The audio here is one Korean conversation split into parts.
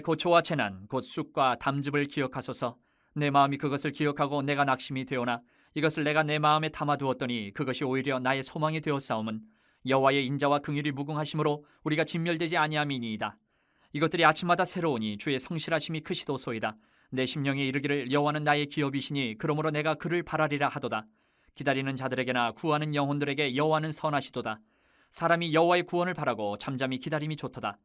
고초와 재난 곧 쑥과 담즙을 기억하소서. 내 마음이 그것을 기억하고 내가 낙심이 되오나 이것을 내가 내 마음에 담아두었더니 그것이 오히려 나의 소망이 되었사옴은 여호와의 인자와 긍휼이 무궁하심으로 우리가 진멸되지 아니함이니이다. 이것들이 아침마다 새로우니 주의 성실하심이 크시도소이다. 내 심령에 이르기를 여호와는 나의 기업이시니 그러므로 내가 그를 바라리라 하도다. 기다리는 자들에게나 구하는 영혼들에게 여호와는 선하시도다. 사람이 여호와의 구원을 바라고 잠잠히 기다림이 좋도다.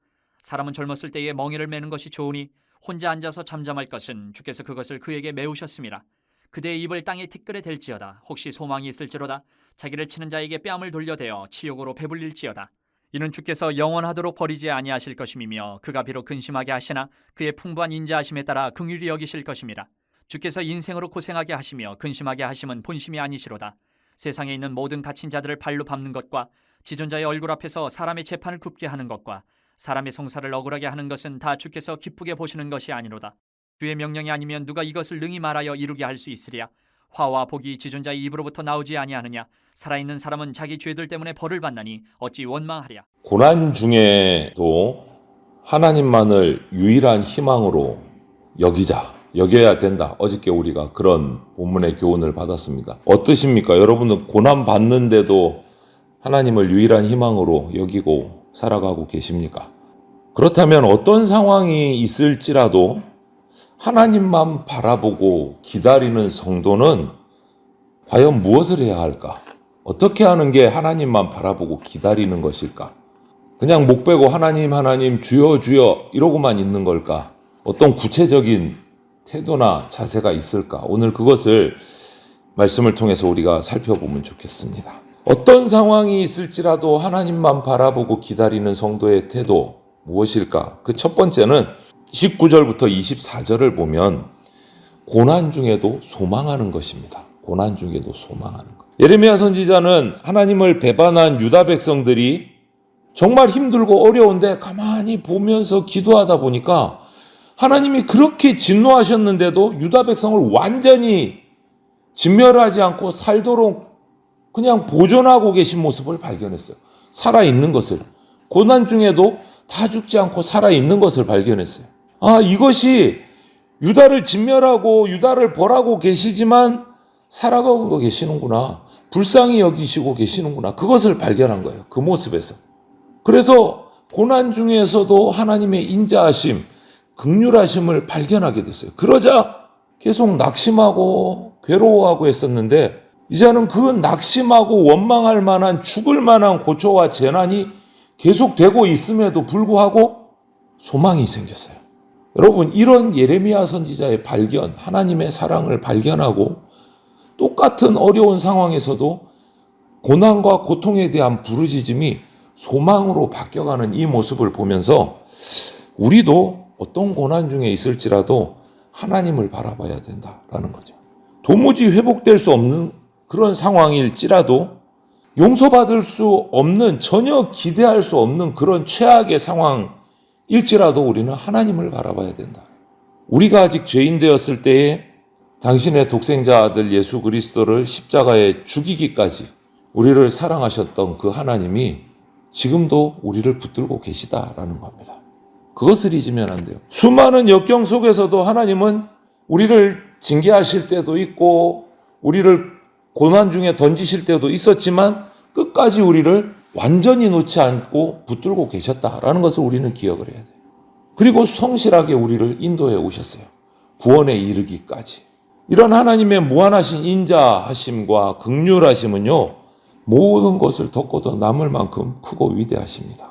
사람은 젊었을 때에 멍에를 매는 것이 좋으니 혼자 앉아서 잠잠할 것은 주께서 그것을 그에게 메우셨음이라. 그대의 입을 땅에 티끌에 댈지어다. 혹시 소망이 있을지로다. 자기를 치는 자에게 뺨을 돌려대어 치욕으로 배불릴지어다. 이는 주께서 영원하도록 버리지 아니하실 것임이며 그가 비록 근심하게 하시나 그의 풍부한 인자하심에 따라 긍휼히 여기실 것임이라. 주께서 인생으로 고생하게 하시며 근심하게 하심은 본심이 아니시로다. 세상에 있는 모든 갇힌 자들을 발로 밟는 것과 지존자의 얼굴 앞에서 사람의 재판을 굽게 하는 것과 사람의 송사를 억울하게 하는 것은 다 주께서 기쁘게 보시는 것이 아니로다. 주의 명령이 아니면 누가 이것을 능히 말하여 이루게 할 수 있으랴. 화와 복이 지존자의 입으로부터 나오지 아니하느냐. 살아있는 사람은 자기 죄들 때문에 벌을 받나니 어찌 원망하랴. 고난 중에도 하나님만을 유일한 희망으로 여겨야 된다. 어저께 우리가 그런 본문의 교훈을 받았습니다. 어떠십니까? 여러분은 고난 받는데도 하나님을 유일한 희망으로 여기고 살아가고 계십니까? 그렇다면 어떤 상황이 있을지라도 하나님만 바라보고 기다리는 성도는 과연 무엇을 해야 할까? 어떻게 하는 게 하나님만 바라보고 기다리는 것일까? 그냥 목 베고 하나님 주여 주여 이러고만 있는 걸까? 어떤 구체적인 태도나 자세가 있을까? 오늘 그것을 말씀을 통해서 우리가 살펴보면 좋겠습니다. 어떤 상황이 있을지라도 하나님만 바라보고 기다리는 성도의 태도 무엇일까? 그 첫 번째는 19절부터 24절을 보면 고난 중에도 소망하는 것입니다. 고난 중에도 소망하는 것. 예레미야 선지자는 하나님을 배반한 유다 백성들이 정말 힘들고 어려운데 가만히 보면서 기도하다 보니까 하나님이 그렇게 진노하셨는데도 유다 백성을 완전히 진멸하지 않고 살도록 그냥 보존하고 계신 모습을 발견했어요. 살아있는 것을. 고난 중에도 다 죽지 않고 살아있는 것을 발견했어요. 이것이 유다를 진멸하고 유다를 벌하고 계시지만 살아가고 계시는구나. 불쌍히 여기시고 계시는구나. 그것을 발견한 거예요. 그 모습에서. 그래서 고난 중에서도 하나님의 인자하심, 긍휼하심을 발견하게 됐어요. 그러자 계속 낙심하고 괴로워하고 했었는데 이제는 그 낙심하고 원망할 만한 죽을 만한 고초와 재난이 계속되고 있음에도 불구하고 소망이 생겼어요. 여러분, 이런 예레미야 선지자의 발견, 하나님의 사랑을 발견하고 똑같은 어려운 상황에서도 고난과 고통에 대한 부르짖음이 소망으로 바뀌어가는 이 모습을 보면서 우리도 어떤 고난 중에 있을지라도 하나님을 바라봐야 된다라는 거죠. 도무지 회복될 수 없는 그런 상황일지라도 용서받을 수 없는, 전혀 기대할 수 없는 그런 최악의 상황일지라도 우리는 하나님을 바라봐야 된다. 우리가 아직 죄인 되었을 때에 당신의 독생자 아들 예수 그리스도를 십자가에 죽이기까지 우리를 사랑하셨던 그 하나님이 지금도 우리를 붙들고 계시다라는 겁니다. 그것을 잊으면 안 돼요. 수많은 역경 속에서도 하나님은 우리를 징계하실 때도 있고 우리를 고난 중에 던지실 때도 있었지만 끝까지 우리를 완전히 놓지 않고 붙들고 계셨다라는 것을 우리는 기억을 해야 돼요. 그리고 성실하게 우리를 인도해 오셨어요. 구원에 이르기까지. 이런 하나님의 무한하신 인자하심과 긍휼하심은요, 모든 것을 덮고도 남을 만큼 크고 위대하십니다.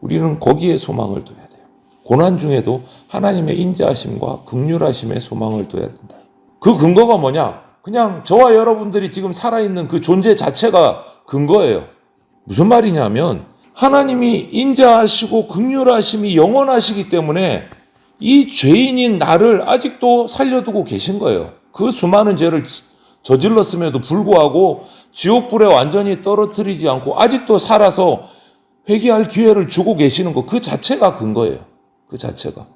우리는 거기에 소망을 둬야 돼요. 고난 중에도 하나님의 인자하심과 긍휼하심에 소망을 둬야 된다. 그 근거가 뭐냐? 그냥 저와 여러분들이 지금 살아있는 그 존재 자체가 근거예요. 무슨 말이냐면 하나님이 인자하시고 긍휼하심이 영원하시기 때문에 이 죄인인 나를 아직도 살려두고 계신 거예요. 그 수많은 죄를 저질렀음에도 불구하고 지옥불에 완전히 떨어뜨리지 않고 아직도 살아서 회개할 기회를 주고 계시는 것, 그 자체가 근거예요. 그 자체가.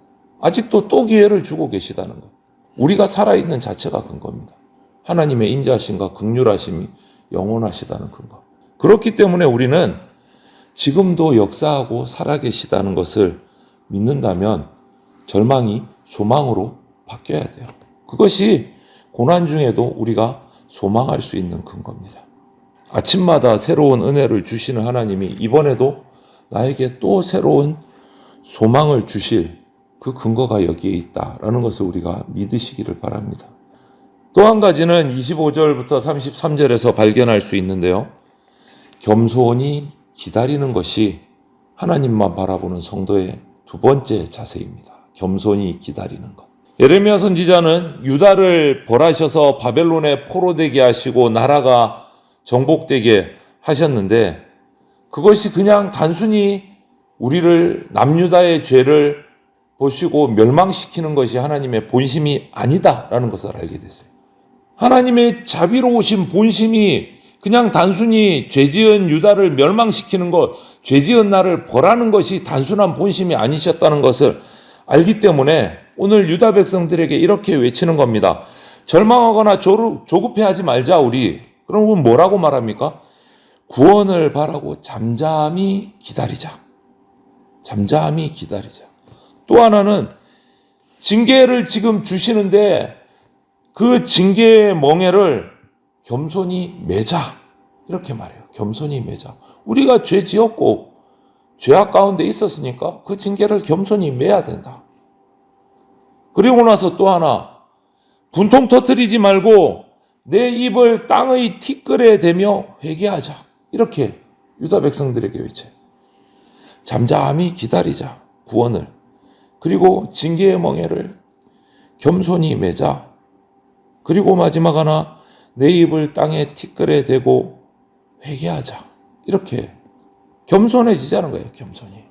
아직도 또 기회를 주고 계시다는 것. 우리가 살아있는 자체가 근거입니다. 하나님의 인자하심과 긍휼하심이 영원하시다는 근거. 그렇기 때문에 우리는 지금도 역사하고 살아계시다는 것을 믿는다면 절망이 소망으로 바뀌어야 돼요. 그것이 고난 중에도 우리가 소망할 수 있는 근거입니다. 아침마다 새로운 은혜를 주시는 하나님이 이번에도 나에게 또 새로운 소망을 주실 그 근거가 여기에 있다라는 것을 우리가 믿으시기를 바랍니다. 또 한 가지는 25절부터 33절에서 발견할 수 있는데요. 겸손히 기다리는 것이 하나님만 바라보는 성도의 두 번째 자세입니다. 겸손히 기다리는 것. 예레미야 선지자는 유다를 벌하셔서 바벨론에 포로되게 하시고 나라가 정복되게 하셨는데 그것이 그냥 단순히 우리를 남유다의 죄를 보시고 멸망시키는 것이 하나님의 본심이 아니다라는 것을 알게 됐어요. 하나님의 자비로우신 본심이 그냥 단순히 죄지은 유다를 멸망시키는 것, 죄지은 나를 벌하는 것이 단순한 본심이 아니셨다는 것을 알기 때문에 오늘 유다 백성들에게 이렇게 외치는 겁니다. 절망하거나 조급해하지 말자 우리. 그럼 뭐라고 말합니까? 구원을 바라고 잠잠히 기다리자. 잠잠히 기다리자. 또 하나는 징계를 지금 주시는데 그 징계의 멍에를 겸손히 매자. 이렇게 말해요. 겸손히 매자. 우리가 죄 지었고 죄악 가운데 있었으니까 그 징계를 겸손히 매야 된다. 그리고 나서 또 하나, 분통 터뜨리지 말고 내 입을 땅의 티끌에 대며 회개하자. 이렇게 유다 백성들에게 외쳐요. 잠잠히 기다리자. 구원을. 그리고 징계의 멍에를 겸손히 매자. 그리고 마지막 하나, 내 입을 땅의 티끌에 대고 회개하자. 이렇게 겸손해지자는 거예요. 겸손히.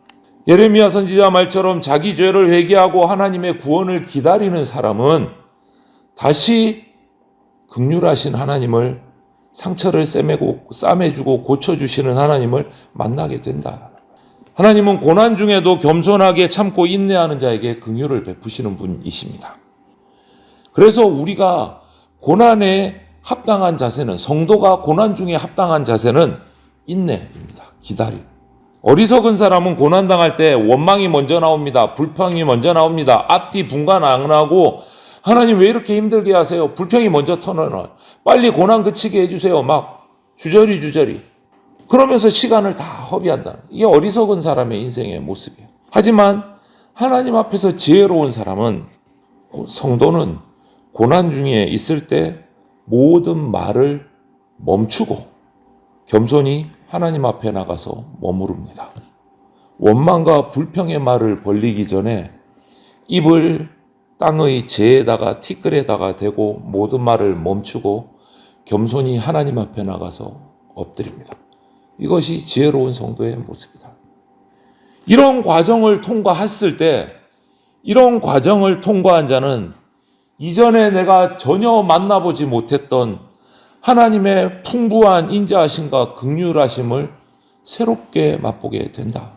예레미야 선지자 말처럼 자기 죄를 회개하고 하나님의 구원을 기다리는 사람은 다시 긍휼하신 하나님을 상처를 싸매주고 고쳐주시는 하나님을 만나게 된다. 하나님은 고난 중에도 겸손하게 참고 인내하는 자에게 긍휼을 베푸시는 분이십니다. 그래서 우리가 고난에 합당한 자세는, 성도가 고난 중에 합당한 자세는 인내입니다. 기다림. 어리석은 사람은 고난당할 때 원망이 먼저 나옵니다. 불평이 먼저 나옵니다. 앞뒤 분간 안 하고 하나님 왜 이렇게 힘들게 하세요? 불평이 먼저 터져나와요. 빨리 고난 그치게 해주세요. 막 주저리. 그러면서 시간을 다 허비한다. 이게 어리석은 사람의 인생의 모습이에요. 하지만 하나님 앞에서 지혜로운 사람은, 성도는 고난 중에 있을 때 모든 말을 멈추고 겸손히 하나님 앞에 나가서 머무릅니다. 원망과 불평의 말을 벌리기 전에 입을 땅의 재에다가 티끌에다가 대고 모든 말을 멈추고 겸손히 하나님 앞에 나가서 엎드립니다. 이것이 지혜로운 성도의 모습이다. 이런 과정을 통과했을 때, 이런 과정을 통과한 자는 이전에 내가 전혀 만나보지 못했던 하나님의 풍부한 인자하심과 긍휼하심을 새롭게 맛보게 된다.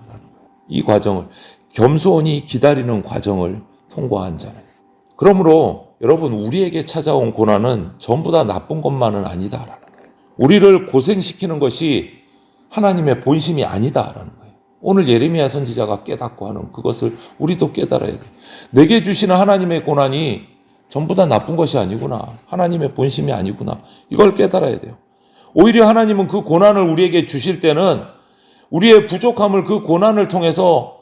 이 과정을, 겸손히 기다리는 과정을 통과한 자는. 그러므로 여러분, 우리에게 찾아온 고난은 전부 다 나쁜 것만은 아니다라는 거예요. 우리를 고생시키는 것이 하나님의 본심이 아니다라는 거예요. 오늘 예레미야 선지자가 깨닫고 하는 그것을 우리도 깨달아야 돼요. 내게 주시는 하나님의 고난이 전부 다 나쁜 것이 아니구나. 하나님의 본심이 아니구나. 이걸 깨달아야 돼요. 오히려 하나님은 그 고난을 우리에게 주실 때는 우리의 부족함을, 그 고난을 통해서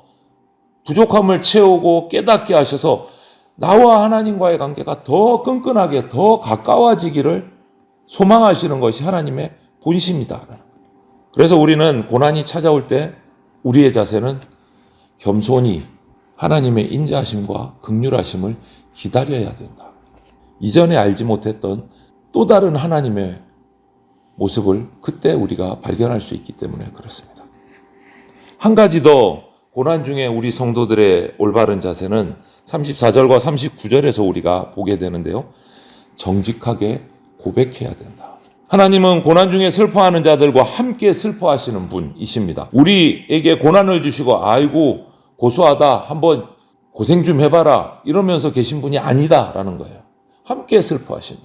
부족함을 채우고 깨닫게 하셔서 나와 하나님과의 관계가 더 끈끈하게, 더 가까워지기를 소망하시는 것이 하나님의 본심이다. 그래서 우리는 고난이 찾아올 때 우리의 자세는 겸손히 하나님의 인자하심과 긍휼하심을 기다려야 된다. 이전에 알지 못했던 또 다른 하나님의 모습을 그때 우리가 발견할 수 있기 때문에 그렇습니다. 한 가지 더 고난 중에 우리 성도들의 올바른 자세는 34절과 39절에서 우리가 보게 되는데요. 정직하게 고백해야 된다. 하나님은 고난 중에 슬퍼하는 자들과 함께 슬퍼하시는 분이십니다. 우리에게 고난을 주시고 아이고 고소하다, 한번 고생 좀 해봐라 이러면서 계신 분이 아니다라는 거예요. 함께 슬퍼하신다.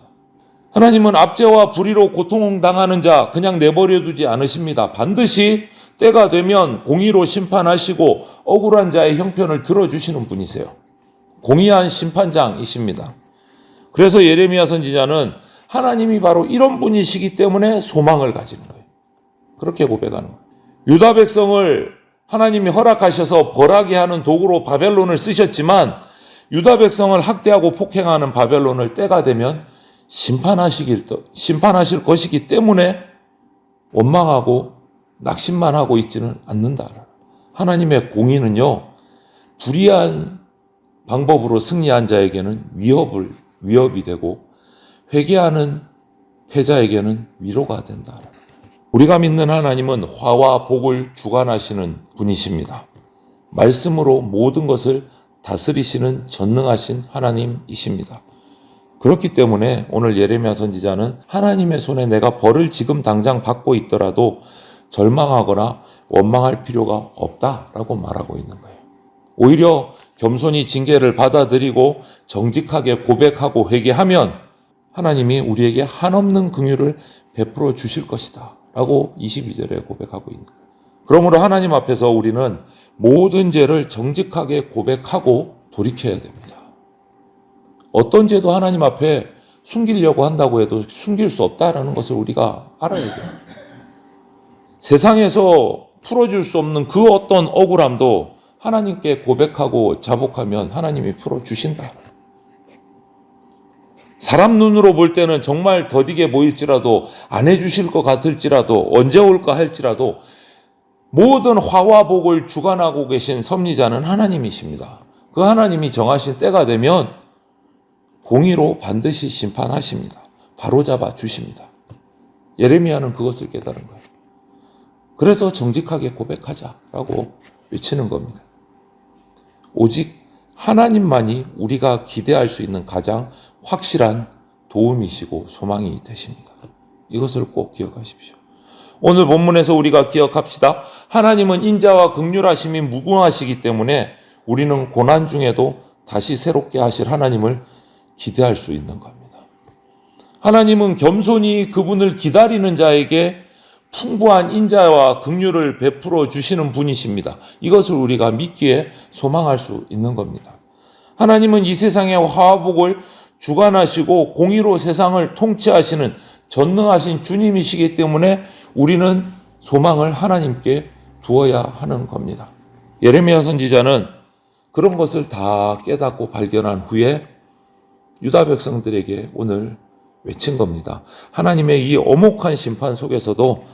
하나님은 압제와 불의로 고통당하는 자 그냥 내버려두지 않으십니다. 반드시 때가 되면 공의로 심판하시고 억울한 자의 형편을 들어주시는 분이세요. 공의한 심판장이십니다. 그래서 예레미야 선지자는 하나님이 바로 이런 분이시기 때문에 소망을 가지는 거예요. 그렇게 고백하는 거예요. 유다 백성을 하나님이 허락하셔서 벌하게 하는 도구로 바벨론을 쓰셨지만 유다 백성을 학대하고 폭행하는 바벨론을 때가 되면 심판하실 것이기 때문에 원망하고 낙심만 하고 있지는 않는다. 하나님의 공의는요, 불의한 방법으로 승리한 자에게는 위협이 되고 회개하는 패자에게는 위로가 된다. 우리가 믿는 하나님은 화와 복을 주관하시는 분이십니다. 말씀으로 모든 것을 다스리시는 전능하신 하나님이십니다. 그렇기 때문에 오늘 예레미야 선지자는 하나님의 손에 내가 벌을 지금 당장 받고 있더라도 절망하거나 원망할 필요가 없다라고 말하고 있는 거예요. 오히려 겸손히 징계를 받아들이고 정직하게 고백하고 회개하면 하나님이 우리에게 한없는 긍휼을 베풀어 주실 것이다 라고 22절에 고백하고 있는 거예요. 그러므로 하나님 앞에서 우리는 모든 죄를 정직하게 고백하고 돌이켜야 됩니다. 어떤 죄도 하나님 앞에 숨기려고 한다고 해도 숨길 수 없다라는 것을 우리가 알아야 돼요. 세상에서 풀어줄 수 없는 그 어떤 억울함도 하나님께 고백하고 자복하면 하나님이 풀어주신다. 사람 눈으로 볼 때는 정말 더디게 보일지라도 안 해주실 것 같을지라도 언제 올까 할지라도 모든 화와 복을 주관하고 계신 섭리자는 하나님이십니다. 그 하나님이 정하신 때가 되면 공의로 반드시 심판하십니다. 바로잡아 주십니다. 예레미야는 그것을 깨달은 거예요. 그래서 정직하게 고백하자라고 외치는 겁니다. 오직 하나님만이 우리가 기대할 수 있는 가장 확실한 도움이시고 소망이 되십니다. 이것을 꼭 기억하십시오. 오늘 본문에서 우리가 기억합시다. 하나님은 인자와 긍휼하심이 무궁하시기 때문에 우리는 고난 중에도 다시 새롭게 하실 하나님을 기대할 수 있는 겁니다. 하나님은 겸손히 그분을 기다리는 자에게 풍부한 인자와 긍휼을 베풀어 주시는 분이십니다. 이것을 우리가 믿기에 소망할 수 있는 겁니다. 하나님은 이 세상의 화복을 주관하시고 공의로 세상을 통치하시는 전능하신 주님이시기 때문에 우리는 소망을 하나님께 두어야 하는 겁니다. 예레미야 선지자는 그런 것을 다 깨닫고 발견한 후에 유다 백성들에게 오늘 외친 겁니다. 하나님의 이 엄혹한 심판 속에서도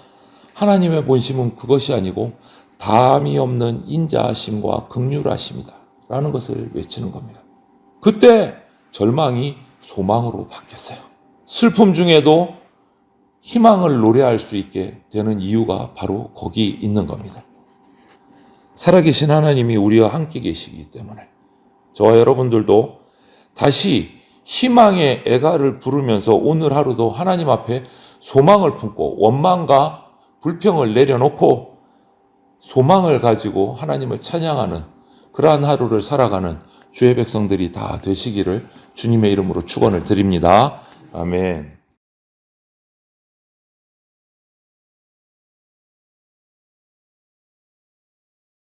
하나님의 본심은 그것이 아니고 다함이 없는 인자하심과 긍휼하심이다 라는 것을 외치는 겁니다. 그때 절망이 소망으로 바뀌었어요. 슬픔 중에도 희망을 노래할 수 있게 되는 이유가 바로 거기 있는 겁니다. 살아계신 하나님이 우리와 함께 계시기 때문에 저와 여러분들도 다시 희망의 애가를 부르면서 오늘 하루도 하나님 앞에 소망을 품고 원망과 불평을 내려놓고 소망을 가지고 하나님을 찬양하는 그러한 하루를 살아가는 주의 백성들이 다 되시기를 주님의 이름으로 축원을 드립니다. 아멘.